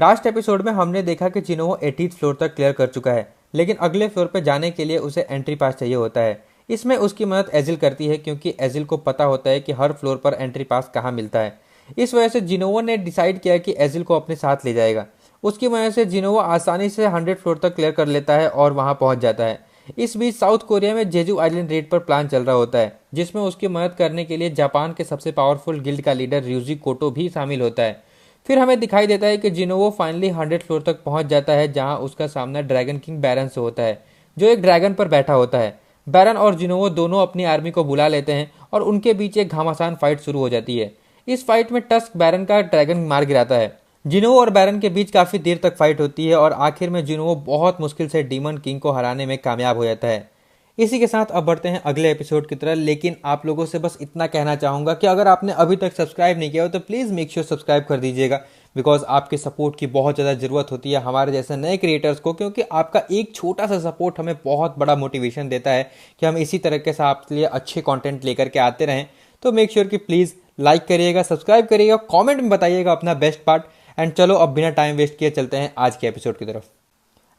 Last episode में हमने देखा कि जिनोवो 80th फ्लोर तक क्लियर कर चुका है, लेकिन अगले फ्लोर पर जाने के लिए उसे एंट्री पास चाहिए होता है। इसमें उसकी मदद एजिल करती है क्योंकि एजिल को पता होता है कि हर फ्लोर पर एंट्री पास कहाँ मिलता है। इस वजह से जिनोवो ने डिसाइड किया कि एजिल को अपने साथ ले जाएगा। उसकी वजह से जिनोवो आसानी से 100 फ्लोर तक क्लियर कर लेता है और वहां पहुंच जाता है। इस बीच साउथ कोरिया में जेजू आइलैंड रेड पर प्लान चल रहा होता है, जिसमें उसकी मदद करने के लिए जापान के सबसे पावरफुल गिल्ड का लीडर ryuji कोटो भी शामिल होता है। फिर हमें दिखाई देता है कि जिनोवो फाइनली 100 फ्लोर तक पहुंच जाता है, जहां उसका सामना ड्रैगन किंग बैरन से होता है, जो एक ड्रैगन पर बैठा होता है। बैरन और जिनोवो दोनों अपनी आर्मी को बुला लेते हैं और उनके बीच एक घमासान फाइट शुरू हो जाती है। इस फाइट में टस्क बैरन का ड्रैगन मार गिराता है। जिनोवो और बैरन के बीच काफी देर तक फाइट होती है और आखिर में जिनोवो बहुत मुश्किल से डीमन किंग को हराने में कामयाब हो जाता है। इसी के साथ अब बढ़ते हैं अगले एपिसोड की तरफ, लेकिन आप लोगों से बस इतना कहना चाहूंगा कि अगर आपने अभी तक सब्सक्राइब नहीं किया हो तो प्लीज़ मेक श्योर सब्सक्राइब कर दीजिएगा, बिकॉज आपके सपोर्ट की बहुत ज़्यादा ज़रूरत होती है हमारे जैसे नए क्रिएटर्स को, क्योंकि आपका एक छोटा सा सपोर्ट हमें बहुत बड़ा मोटिवेशन देता है कि हम इसी तरीके से आपके लिए अच्छे कंटेंट लेकर के आते रहें। तो मेक श्योर कि प्लीज़ लाइक करिएगा, सब्सक्राइब करिएगा, कमेंट में बताइएगा अपना बेस्ट पार्ट। एंड चलो अब बिना टाइम वेस्ट किए चलते हैं आज के एपिसोड की तरफ।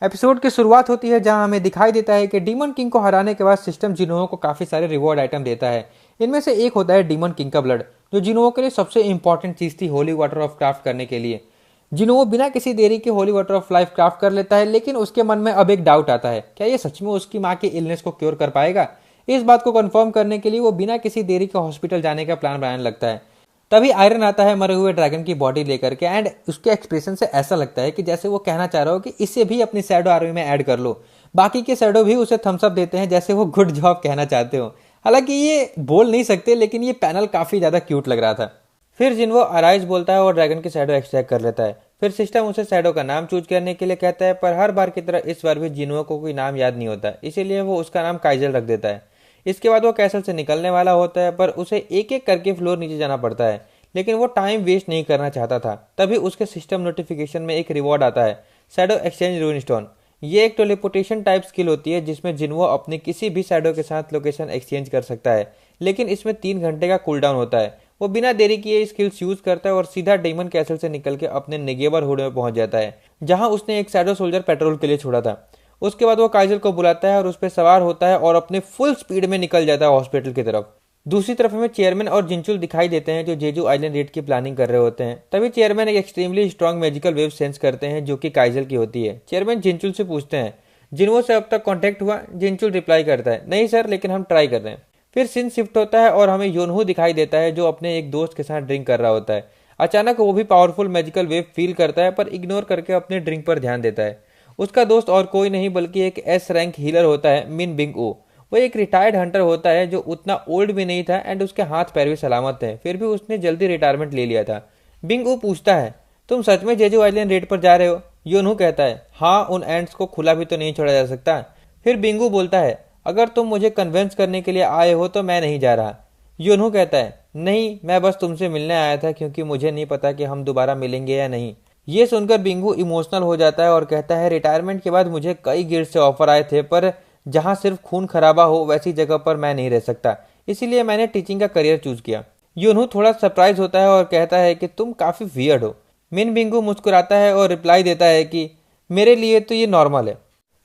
एपिसोड की शुरुआत होती है जहां हमें दिखाई देता है कि डीमन किंग को हराने के बाद सिस्टम जिनोवो को काफी सारे रिवॉर्ड आइटम देता है। इनमें से एक होता है डीमन किंग का ब्लड, जो जिनोवो के लिए सबसे इंपॉर्टेंट चीज थी होली वाटर ऑफ क्राफ्ट करने के लिए। जिनोवो बिना किसी देरी के holy water of life craft कर लेता है, लेकिन उसके मन में अब एक डाउट आता है, क्या ये सच में उसकी माँ की इलनेस को क्योर कर पाएगा। इस बात को कंफर्म करने के लिए वो बिना किसी देरी के हॉस्पिटल जाने का प्लान बनाने लगता है। तभी आयरन आता है मरे हुए ड्रैगन की बॉडी लेकर के, एंड उसके एक्सप्रेशन से ऐसा लगता है कि जैसे वो कहना चाह रहा हो कि इसे भी अपनी शैडो आर्मी में ऐड कर लो। बाकी के शैडो भी उसे थम्स अप देते हैं, जैसे वो गुड जॉब कहना चाहते हो। हालांकि ये बोल नहीं सकते, लेकिन ये पैनल काफी ज्यादा क्यूट लग रहा था। फिर जिनवो अराइज बोलता है और ड्रैगन की शैडो एक्सट्रैक्ट कर लेता है। फिर सिस्टम उसे शैडो का नाम चूज करने के लिए कहता है, पर हर बार की तरह इस बार भी जिनवो को कोई नाम याद नहीं होता, इसीलिए वो उसका नाम काइजल रख देता है। इसके बाद वो कैसल से निकलने वाला होता है, पर उसे एक एक करके फ्लोर नीचे जाना पड़ता है, लेकिन वो टाइम वेस्ट नहीं करना चाहता था। तभी उसके सिस्टम नोटिफिकेशन में एक रिवॉर्ड आता है, शैडो एक्सचेंज रून स्टोन। ये एक टेलीपोर्टेशन टाइप स्किल होती है जिसमें जिनवो अपने किसी भी शैडो के साथ लोकेशन एक्सचेंज कर सकता है, लेकिन इसमें 3 घंटे का कूलडाउन होता है। वो बिना देरी किए स्किल्स यूज करता है और सीधा डेमन कैसल से निकल के अपने नेगेबर हुड में पहुंच जाता है, जहां उसने एक शैडो सोल्जर पेट्रोल के लिए छोड़ा था। उसके बाद वो काइजल को बुलाता है और उस पर सवार होता है और अपने फुल स्पीड में निकल जाता है हॉस्पिटल की तरफ। दूसरी तरफ हमें चेयरमैन और जिंचुल दिखाई देते हैं, जो जेजू आइलैंड रेड की प्लानिंग कर रहे होते हैं। तभी चेयरमैन एक extremely strong magical wave sense करते हैं, जो कि काइजल की होती है। चेयरमैन जिंचुल से पूछते हैं, जिनवो से अब तक कांटेक्ट हुआ। जिंचुल रिप्लाई करता है, नहीं सर, लेकिन हम ट्राई कर रहे हैं। फिर सीन शिफ्ट होता है और हमें योनहू दिखाई देता है, जो अपने एक दोस्त के साथ ड्रिंक कर रहा होता है। अचानक वो भी पावरफुल मैजिकल वेव फील करता है, पर इग्नोर करके अपने ड्रिंक पर ध्यान देता है। उसका दोस्त और कोई नहीं बल्कि एक एस रैंक हीलर होता है, मिन बिंग ओ। वो एक रिटायर्ड हंटर होता है जो उतना ओल्ड भी नहीं था, एंड उसके हाथ पैर भी सलामत थे, फिर भी उसने जल्दी रिटायरमेंट ले लिया था। बिंग ऊ पूछता है, तुम सच में जेजू आइलैंड रेड पर जा रहे हो। योनहू कहता है, हाँ, उन एंड्स को खुला भी तो नहीं छोड़ा जा सकता। फिर बिंगू बोलता है, अगर तुम मुझे कन्विंस करने के लिए आए हो तो मैं नहीं जा रहा। योनहू कहता है, नहीं, मैं बस तुमसे मिलने आया था, क्योंकि मुझे नहीं पता कि हम दोबारा मिलेंगे या नहीं। ये सुनकर बिंगू इमोशनल हो जाता है और कहता है, रिटायरमेंट के बाद मुझे कई गिल्ड से ऑफर आए थे, पर जहां सिर्फ खून खराबा हो वैसी जगह पर मैं नहीं रह सकता, इसीलिए मैंने टीचिंग का करियर चूज किया। यूनहू थोड़ा सरप्राइज होता है और कहता है कि तुम काफी वियर्ड हो। मिन बिंगू मुस्कुराता है और रिप्लाई देता है कि मेरे लिए तो ये नॉर्मल है।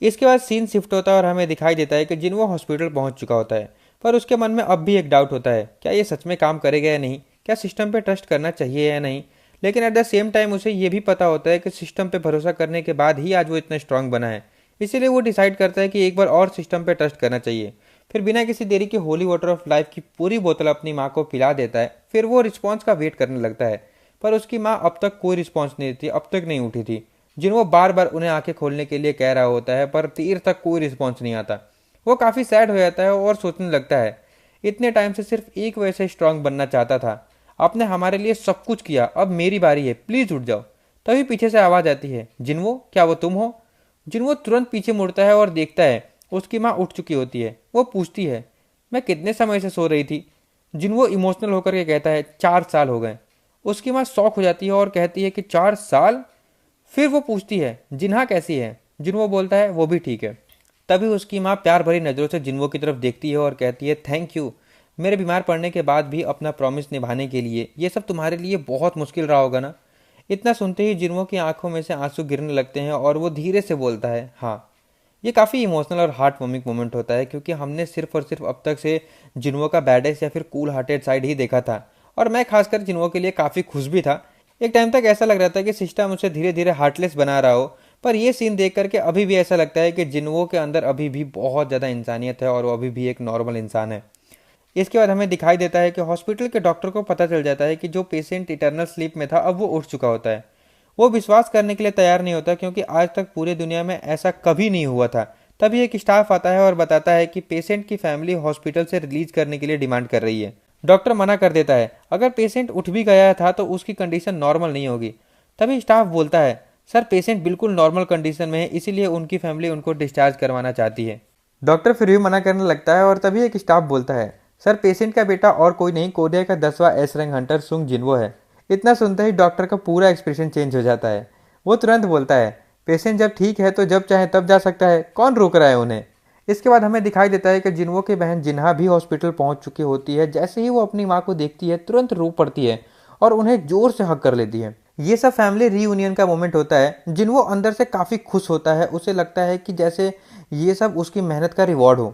इसके बाद सीन शिफ्ट होता है और हमें दिखाई देता है कि जिनवो हॉस्पिटल पहुंच चुका होता है, पर उसके मन में अब भी एक डाउट होता है, क्या ये सच में काम करेगा या नहीं, क्या सिस्टम पे ट्रस्ट करना चाहिए या नहीं। लेकिन एट द सेम टाइम उसे ये भी पता होता है कि सिस्टम पे भरोसा करने के बाद ही आज वो इतना स्ट्रांग बना है, इसीलिए वो डिसाइड करता है कि एक बार और सिस्टम पे ट्रस्ट करना चाहिए। फिर बिना किसी देरी के होली वाटर ऑफ लाइफ की पूरी बोतल अपनी माँ को पिला देता है। फिर वो रिस्पॉन्स का वेट करने लगता है, पर उसकी माँ अब तक कोई रिस्पॉन्स नहीं थी, अब तक नहीं उठी थी। जिनको बार बार उन्हें आंखें खोलने के लिए कह रहा होता है, पर देर तक कोई रिस्पॉन्स नहीं आता। वो काफ़ी सैड हो जाता है और सोचने लगता है, इतने टाइम से सिर्फ एक वजह से स्ट्रांग बनना चाहता था, आपने हमारे लिए सब कुछ किया, अब मेरी बारी है, प्लीज़ उठ जाओ। तभी पीछे से आवाज़ आती है, जिनवो, क्या वो तुम हो। जिनवो तुरंत पीछे मुड़ता है और देखता है उसकी माँ उठ चुकी होती है। वो पूछती है, मैं कितने समय से सो रही थी। जिनवो इमोशनल होकर के कहता है, 4 साल हो गए। उसकी माँ शॉक हो जाती है और कहती है कि 4 साल। फिर वो पूछती है, जिन्हा कैसी है। जिनवो बोलता है, वो भी ठीक है। तभी उसकी माँ प्यार भरी नज़रों से जिनवो की तरफ देखती है और कहती है, थैंक यू, मेरे बीमार पड़ने के बाद भी अपना प्रॉमिस निभाने के लिए। ये सब तुम्हारे लिए बहुत मुश्किल रहा होगा ना। इतना सुनते ही जिन्हो की आंखों में से आंसू गिरने लगते हैं और वो धीरे से बोलता है हाँ। ये काफ़ी इमोशनल और हार्ट वार्मिंग मोमेंट होता है क्योंकि हमने सिर्फ और सिर्फ अब तक से जिन्हो का बैडेस या फिर कूल हार्टेड साइड ही देखा था, और मैं खासकर जिन्हो के लिए काफ़ी खुश भी था। एक टाइम तक ऐसा लग रहा था कि सिस्टम उसे धीरे धीरे हार्टलेस बना रहा हो, पर ये सीन देख करके अभी भी ऐसा लगता है कि जिन्हो के अंदर अभी भी बहुत ज़्यादा इंसानियत है और वो अभी भी एक नॉर्मल इंसान है। इसके बाद हमें दिखाई देता है कि हॉस्पिटल के डॉक्टर को पता चल जाता है कि जो पेशेंट इटर्नल स्लीप में था अब वो उठ चुका होता है। वो विश्वास करने के लिए तैयार नहीं होता क्योंकि आज तक पूरी दुनिया में ऐसा कभी नहीं हुआ था। तभी एक स्टाफ आता है और बताता है कि पेशेंट की फैमिली हॉस्पिटल से रिलीज करने के लिए डिमांड कर रही है। डॉक्टर मना कर देता है, अगर पेशेंट उठ भी गया था तो उसकी कंडीशन नॉर्मल नहीं होगी। तभी स्टाफ बोलता है, सर पेशेंट बिल्कुल नॉर्मल कंडीशन में है, इसीलिए उनकी फैमिली उनको डिस्चार्ज करवाना चाहती है। डॉक्टर फिर भी मना करने लगता है और तभी एक स्टाफ बोलता है, सर पेशेंट का बेटा और कोई नहीं, कोरिया का 10वां एस रैंक हंटर सुंग जिन्हो है। इतना सुनते ही डॉक्टर का पूरा एक्सप्रेशन चेंज हो जाता है। वो तुरंत बोलता है, पेशेंट जब ठीक है तो जब चाहे तब जा सकता है, कौन रोक रहा है उन्हें। इसके बाद हमें दिखाई देता है कि जिन्हो की बहन जिन्हा भी हॉस्पिटल पहुंच चुकी होती है। जैसे ही वो अपनी माँ को देखती है तुरंत रो पड़ती है और उन्हें जोर से हक कर लेती है। ये सब फैमिली रीयूनियन का मोमेंट होता है। जिन्हो अंदर से काफ़ी खुश होता है, उसे लगता है कि जैसे ये सब उसकी मेहनत का रिवॉर्ड हो।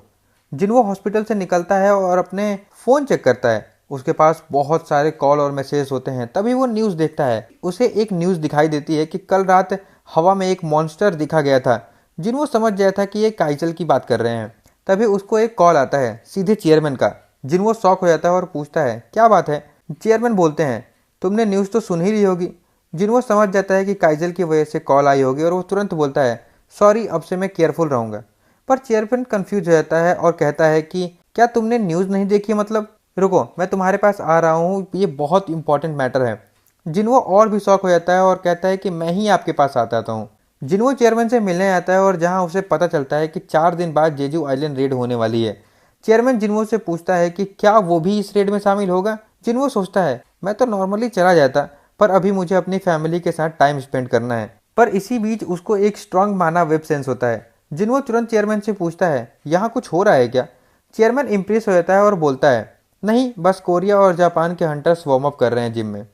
जिन्हो हॉस्पिटल से निकलता है और अपने फ़ोन चेक करता है। उसके पास बहुत सारे कॉल और मैसेज होते हैं। तभी वो न्यूज़ देखता है। उसे एक न्यूज़ दिखाई देती है कि कल रात हवा में एक मॉन्स्टर दिखा गया था। जिन्हो समझ गया था कि ये काइजल की बात कर रहे हैं। तभी उसको एक कॉल आता है सीधे चेयरमैन का। जिन्हो शॉक हो जाता है और पूछता है, क्या बात है। चेयरमैन बोलते हैं, तुमने न्यूज़ तो सुन ही ली होगी। जिन्हो समझ जाता है कि काइजल की वजह से कॉल आई होगी और वो तुरंत बोलता है, सॉरी, अब से मैं केयरफुल रहूँगा। पर चेयरमैन कंफ्यूज हो जाता है और कहता है कि क्या तुमने न्यूज़ नहीं देखी, मतलब रुको मैं तुम्हारे पास आ रहा हूँ, ये बहुत इंपॉर्टेंट मैटर है। जिन्हो और भी शौक हो जाता है और कहता है कि मैं ही आपके पास आता हूँ। जिन्हो चेयरमैन से मिलने आता है और जहाँ उसे पता चलता है कि 4 दिन बाद जेजू आइलैंड रेड होने वाली है। चेयरमैन जिन्हो से पूछता है कि क्या वो भी इस रेड में शामिल होगा। जिन्हो सोचता है, मैं तो नॉर्मली चला जाता, पर अभी मुझे अपनी फैमिली के साथ टाइम स्पेंड करना है। पर इसी बीच उसको एक स्ट्रांग माना वेब सेंस होता है। जिन्हो तुरंत चेयरमैन से पूछता है, यहाँ कुछ हो रहा है क्या। चेयरमैन इम्प्रेस हो जाता है और बोलता है, नहीं, बस कोरिया और जापान के हंटर्स वार्म अप कर रहे हैं जिम में।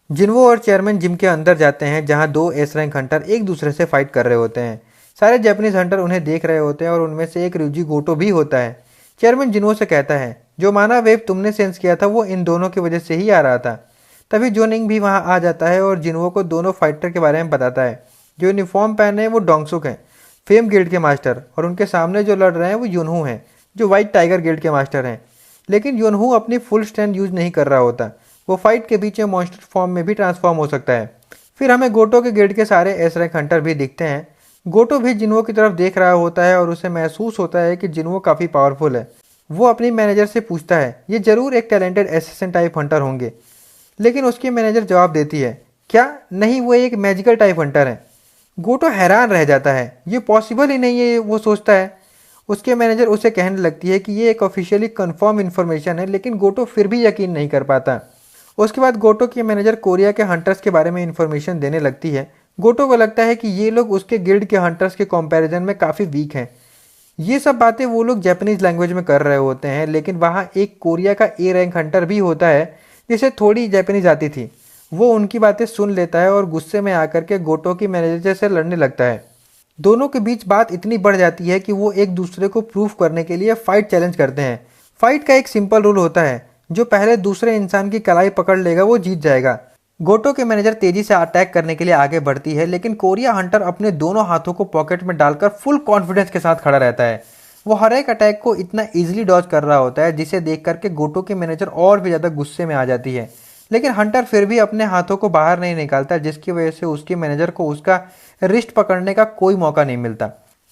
जिन्हो और चेयरमैन जिम के अंदर जाते हैं जहां 2 एस रैंक हंटर एक दूसरे से फाइट कर रहे होते हैं। सारे जापानीज हंटर उन्हें देख रहे होते हैं और उनमें से एक ryuji गोटो भी होता है। चेयरमैन जिन्हो से कहता है, जो माना वेव तुमने सेंस किया था वो इन दोनों की वजह से ही आ रहा था। तभी जोनिंग भी वहां आ जाता है और जिन्हो को दोनों फाइटर के बारे में बताता है। जो यूनिफॉर्म पहने हैं वो डोंगसुक हैं, फेम गिल्ड के मास्टर, और उनके सामने जो लड़ रहे हैं वो युनहू हैं, जो व्हाइट टाइगर गिल्ड के मास्टर हैं। लेकिन युनहू अपनी फुल स्ट्रेंथ यूज नहीं कर रहा होता। वो फाइट के बीच में मॉन्स्टर फॉर्म में भी ट्रांसफॉर्म हो सकता है। फिर हमें गोटो के गिल्ड के सारे एस रैंक हंटर भी दिखते हैं। गोटो भी जिन्हो की तरफ देख रहा होता है और उसे महसूस होता है कि जिन्हो काफ़ी पावरफुल है। वो अपनी मैनेजर से पूछता है, ये जरूर एक टैलेंटेड एसेसिन टाइप हंटर होंगे। लेकिन उसकी मैनेजर जवाब देती है, क्या नहीं, वो एक मैजिकल टाइप हंटर है। गोटो हैरान रह जाता है, ये पॉसिबल ही नहीं है, वो सोचता है। उसके मैनेजर उसे कहने लगती है कि ये एक ऑफिशियली कंफर्म इन्फॉर्मेशन है, लेकिन गोटो फिर भी यकीन नहीं कर पाता। उसके बाद गोटो की मैनेजर कोरिया के हंटर्स के बारे में इन्फॉर्मेशन देने लगती है। गोटो को लगता है कि ये लोग उसके गिल्ड के हंटर्स के कंपैरिजन में काफ़ी वीक हैं। ये सब बातें वो लोग जापानीज लैंग्वेज में कर रहे होते हैं, लेकिन वहाँ एक कोरिया का ए रैंक हंटर भी होता है जिसे थोड़ी जापानीज आती थी। वो उनकी बातें सुन लेता है और गुस्से में आकर के गोटो की मैनेजर से लड़ने लगता है। दोनों के बीच बात इतनी बढ़ जाती है कि वो एक दूसरे को प्रूफ करने के लिए फाइट चैलेंज करते हैं। फाइट का एक सिंपल रूल होता है, जो पहले दूसरे इंसान की कलाई पकड़ लेगा वो जीत जाएगा। गोटो के मैनेजर तेजी से अटैक करने के लिए आगे बढ़ती है, लेकिन कोरिया हंटर अपने दोनों हाथों को पॉकेट में डालकर फुल कॉन्फिडेंस के साथ खड़ा रहता है। वो हर एक अटैक को इतना इजीली डॉज कर रहा होता है जिसे देख करके गोटो की मैनेजर और भी ज़्यादा गुस्से में आ जाती है। लेकिन हंटर फिर भी अपने हाथों को बाहर नहीं निकालता, जिसकी वजह से उसकी मैनेजर को उसका रिस्ट पकड़ने का कोई मौका नहीं मिलता।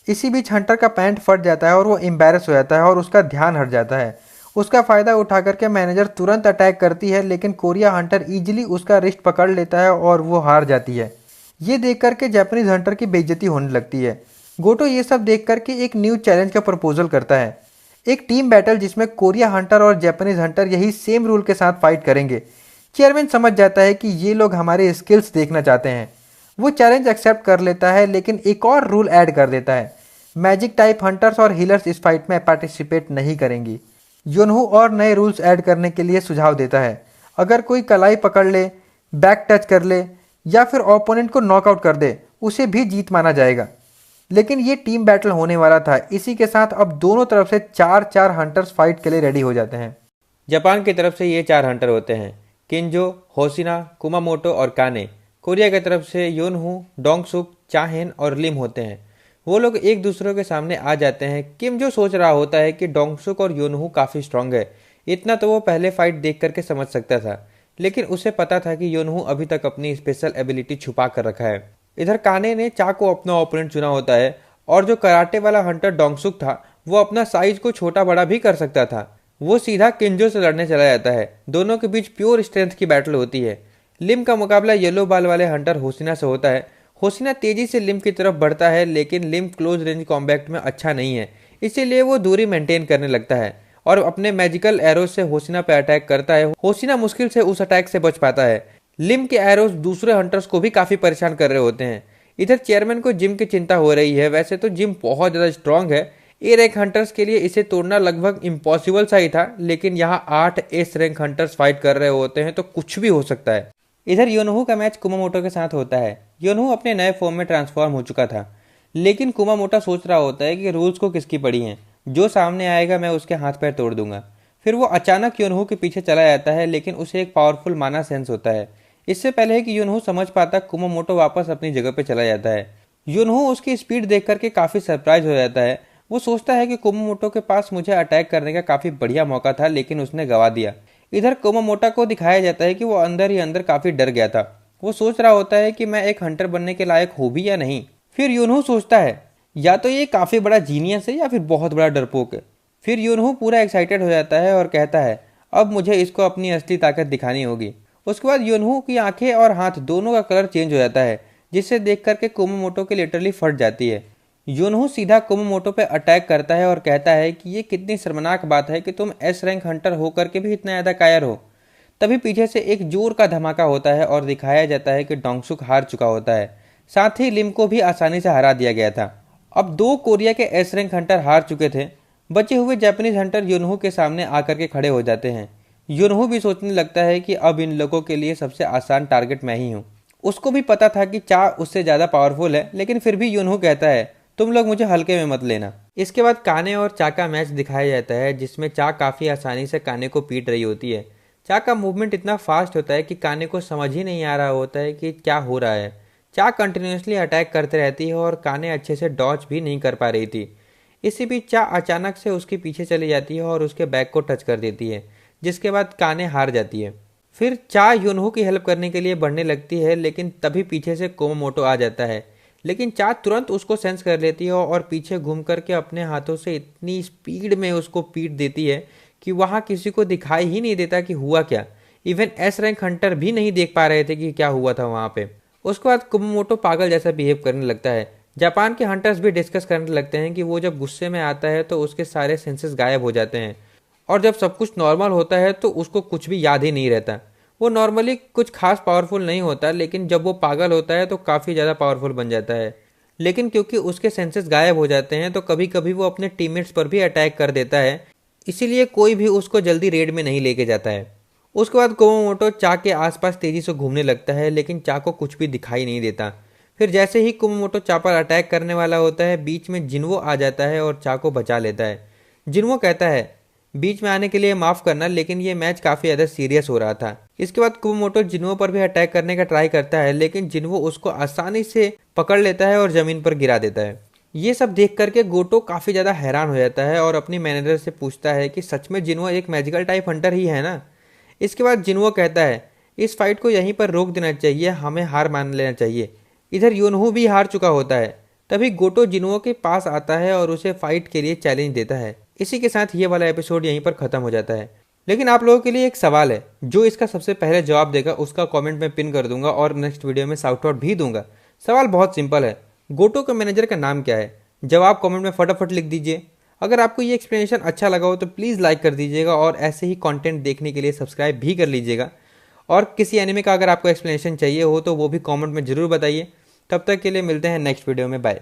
इसी बीच हंटर का पैंट फट जाता है और वो एम्बैरस हो जाता है और उसका ध्यान हट जाता है। उसका फ़ायदा उठा करके मैनेजर तुरंत अटैक करती है, लेकिन कोरिया हंटर इजीली उसका रिस्ट पकड़ लेता है और वो हार जाती है। ये देख करके जापानीज हंटर की बेइज्जती होने लगती है। गोटो ये सब देख करके एक न्यू चैलेंज का प्रपोजल करता है, एक टीम बैटल जिसमें कोरिया हंटर और जापानीज हंटर यही सेम रूल के साथ फाइट करेंगे। चेयरमैन समझ जाता है कि ये लोग हमारे स्किल्स देखना चाहते हैं। वो चैलेंज एक्सेप्ट कर लेता है, लेकिन एक और रूल ऐड कर देता है, मैजिक टाइप हंटर्स और हीलर्स इस फाइट में पार्टिसिपेट नहीं करेंगी। योनहू और नए रूल्स ऐड करने के लिए सुझाव देता है, अगर कोई कलाई पकड़ ले, बैक टच कर ले या फिर ओपोनेंट को नॉकआउट कर दे उसे भी जीत माना जाएगा। लेकिन ये टीम बैटल होने वाला था, इसी के साथ अब दोनों तरफ से 4-4 हंटर्स फाइट के लिए रेडी हो जाते हैं। जापान की तरफ से ये 4 हंटर होते हैं, किंजो, होशिना, कुमामोटो और काने। कोरिया की तरफ से योनहू, डोंगसुक, चाहेन और लिम होते हैं। वो लोग एक दूसरे के सामने आ जाते हैं। किम जो सोच रहा होता है कि डोंगसुक और योनहू काफ़ी स्ट्रांग है, इतना तो वो पहले फाइट देख करके समझ सकता था, लेकिन उसे पता था कि योनहू अभी तक अपनी स्पेशल एबिलिटी छुपा कर रखा है। इधर काने ने चा को अपना ओपोनेंट चुना होता है, और जो कराटे वाला हंटर डोंगसुक था वो अपना साइज को छोटा बड़ा भी कर सकता था। वो सीधा किंजो से लड़ने चला जाता है। दोनों के बीच प्योर स्ट्रेंथ की बैटल होती है। लिम का मुकाबला येलो बाल वाले हंटर होशिना से होता है। होशिना तेजी से लिम की तरफ बढ़ता है, लेकिन लिम क्लोज रेंज कॉम्बैट में अच्छा नहीं है, इसीलिए वो दूरी मेंटेन करने लगता है और अपने मैजिकल एरोज से होशिना पे अटैक करता है। होशिना मुश्किल से उस अटैक से बच पाता है। लिम के एरोज दूसरे हंटर्स को भी काफी परेशान कर रहे होते हैं। इधर चेयरमैन को जिम की चिंता हो रही है। वैसे तो जिम बहुत ज्यादा स्ट्रांग है, ए रैंक हंटर्स के लिए इसे तोड़ना लगभग इम्पॉसिबल सा ही था, लेकिन यहाँ 8 एस रैंक हंटर्स फाइट कर रहे होते हैं तो कुछ भी हो सकता है। इधर योनहू का मैच कुमामोटो के साथ होता है। योनहू अपने नए फॉर्म में ट्रांसफॉर्म हो चुका था, लेकिन कुमामोटो सोच रहा होता है कि रूल्स को किसकी पड़ी हैं, जो सामने आएगा मैं उसके हाथ पैर तोड़ दूंगा। फिर वो अचानक योनहू के पीछे चला जाता है, लेकिन उसे एक पावरफुल माना सेंस होता है। इससे पहले कि योनहू समझ पाता, कुमामोटो वापस अपनी जगह पे चला जाता है। योनहू उसकी स्पीड देख करके काफी सरप्राइज हो जाता है। वो सोचता है कि कुमामोटो के पास मुझे अटैक करने का काफी बढ़िया मौका था, लेकिन उसने गवा दिया। इधर कुमामोटो को दिखाया जाता है कि वो अंदर ही अंदर काफी डर गया था। वो सोच रहा होता है कि मैं एक हंटर बनने के लायक हूँ भी या नहीं। फिर योनहू सोचता है या तो ये काफी बड़ा जीनियस है या फिर बहुत बड़ा डरपोक है। फिर योनहू पूरा एक्साइटेड हो जाता है और कहता है अब मुझे इसको अपनी असली ताकत दिखानी होगी। उसके बाद योनहू की आंखें और हाथ दोनों का कलर चेंज हो जाता है, जिसे देख करके कुमामोटो की लिटरली फट जाती है। योनहू सीधा कुमामोटो पे अटैक करता है और कहता है कि ये कितनी शर्मनाक बात है कि तुम एस रैंक हंटर होकर के भी इतना ज्यादा कायर हो। तभी पीछे से एक जोर का धमाका होता है और दिखाया जाता है कि डोंगसुक हार चुका होता है। साथ ही लिम को भी आसानी से हरा दिया गया था। अब 2 कोरिया के एस रैंक हंटर हार चुके थे। बचे हुए जापानीज हंटर योनहू के सामने आकर के खड़े हो जाते हैं। योनहू भी सोचने लगता है कि अब इन लोगों के लिए सबसे आसान टारगेट मैं ही हूँ। उसको भी पता था कि चा उससे ज्यादा पावरफुल है, लेकिन फिर भी योनहू कहता है तुम लोग मुझे हल्के में मत लेना। इसके बाद काने और चा का मैच दिखाया जाता है, जिसमें चा काफी आसानी से काने को पीट रही होती है। चा का मूवमेंट इतना फास्ट होता है कि काने को समझ ही नहीं आ रहा होता है कि क्या हो रहा है। चा कंटिन्यूसली अटैक करते रहती है और काने अच्छे से डॉच भी नहीं कर पा रही थी। इसी बीच चा अचानक से उसके पीछे चली जाती है और उसके बैक को टच कर देती है, जिसके बाद काने हार जाती है। फिर चा योनहू की हेल्प करने के लिए बढ़ने लगती है, लेकिन तभी पीछे से कुमामोटो आ जाता है। लेकिन चा तुरंत उसको सेंस कर लेती है और पीछे घूम करके अपने हाथों से इतनी स्पीड में उसको पीट देती है कि वहां किसी को दिखाई ही नहीं देता कि हुआ क्या। इवन एस रैंक हंटर भी नहीं देख पा रहे थे कि क्या हुआ था वहां पे। उसके बाद कुमामोटो पागल जैसा बिहेव करने लगता है। जापान के हंटर्स भी डिस्कस करने लगते हैं कि वो जब गुस्से में आता है तो उसके सारे सेंसेस गायब हो जाते हैं, और जब सब कुछ नॉर्मल होता है तो उसको कुछ भी याद ही नहीं रहता। वो नॉर्मली कुछ खास पावरफुल नहीं होता, लेकिन जब वो पागल होता है तो काफ़ी ज़्यादा पावरफुल बन जाता है। लेकिन क्योंकि उसके सेंसेस गायब हो जाते हैं तो कभी कभी वो अपने टीममेट्स पर भी अटैक कर देता है, इसीलिए कोई भी उसको जल्दी रेड में नहीं लेके जाता है। उसके बाद कुमामोटो चा के आसपास तेजी से घूमने लगता है, लेकिन चा को कुछ भी दिखाई नहीं देता। फिर जैसे ही कुमामोटो चा पर अटैक करने वाला होता है, बीच में जिन्वो आ जाता है और चा को बचा लेता है। जिन्वो कहता है बीच में आने के लिए माफ करना, लेकिन ये मैच काफी ज्यादा सीरियस हो रहा था। इसके बाद कुमामोटो जिन्वो पर भी अटैक करने का ट्राई करता है, लेकिन जिन्वो उसको आसानी से पकड़ लेता है और जमीन पर गिरा देता है। ये सब देख करके गोटो काफी ज्यादा हैरान हो जाता है और अपनी मैनेजर से पूछता है कि सच में जिन्वो एक मैजिकल टाइप हंटर ही है ना। इसके बाद जिन्वो कहता है इस फाइट को यहीं पर रोक देना चाहिए, हमें हार मान लेना चाहिए। इधर योनहू भी हार चुका होता है। तभी गोटो जिन्वो के पास आता है और उसे फाइट के लिए चैलेंज देता है। इसी के साथ ये वाला एपिसोड यहीं पर खत्म हो जाता है। लेकिन आप लोगों के लिए एक सवाल है, जो इसका सबसे पहले जवाब देगा उसका कमेंट में पिन कर दूंगा और नेक्स्ट वीडियो में शाउट आउट भी दूंगा। सवाल बहुत सिंपल है, गोटो के मैनेजर का नाम क्या है? जवाब कमेंट में फटाफट लिख दीजिए। अगर आपको ये एक्सप्लेनेशन अच्छा लगा हो तो प्लीज़ लाइक कर दीजिएगा और ऐसे ही कंटेंट देखने के लिए सब्सक्राइब भी कर लीजिएगा। और किसी एनिमे का अगर आपको एक्सप्लेनेशन चाहिए हो तो वो भी कमेंट में ज़रूर बताइए। तब तक के लिए मिलते हैं नेक्स्ट वीडियो में, बाय।